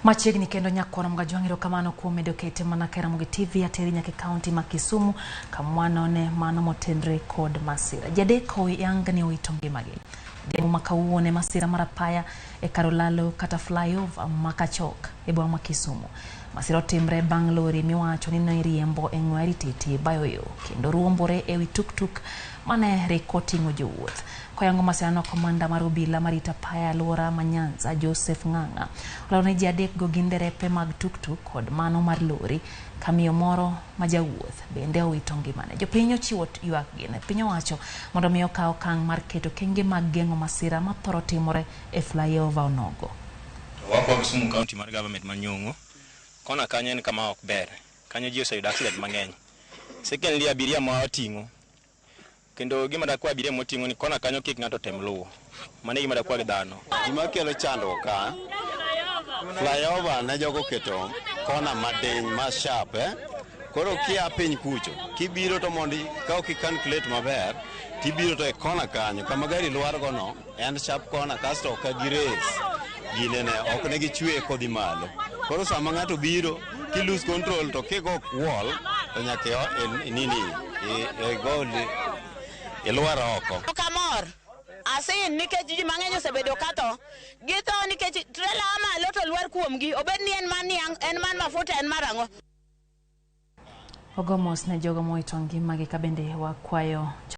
Machiegni kendo nyakoro mga jwang'iro kamano kuom medo kete mana Karamogi TV ateri nyaka kaunti ma Kisumu kamwano ne mano motenre kod masira. Jadeko yangani owito ngimagi. Demo makawuone masira marapaya e Karolalo kata flyover makachok e boma ma Kisumu. Masira otimre bang' lori miwacho ni noiriembo e ng'weri titi bayoyo kendo ruombore e wi tuk-tuk mane rekoting'o jowuoth. Koyango masirano komanda mar obila marita paya Alwora ma Nyanza Joseph Ng'ang'a olero ni ji adek go gin derepe mag tuk-tuk kod mano mar lori kamiyo moro ma jawuoth bende owito ngimane. Jopiny ochiwo ywak gi ne piny owacho mondo mi okaw okang' mar keto kenge mag geng'o masira ma thoro timore e flyover onogo. Wako Kisumu County mar government manyongo kona kanyo en kama ok ber. Kanyo ji oseyudo accident mang'eny. Secondly, abiria ma oting'o kendo gima dakwa abiria moting'o ni kona kanyo kik ng'ato tem luwo. Mane gima dakwa gi dhano. Gima kelo chandruok ka flyover ne jogo keto kona madiny ma sharp Koro kia piny kucho kibiro to mondi ka ok calculate maber tibiro to e kona kanyo kama gari lwar go no en sharp kona kasto ka gi race ginene ok ne gichwe kodhi malo. Koro sama ng'ato biro ki lose control to kigo wall to nyaka gol lwar oko. Kamor asin nikech ji mang'eny osebedo kato githo nikech trailer malo to lwar kuomgi obed ni en man mafuta en marango. Ogomos ne jogo moito ngimagi ka bende wakwayo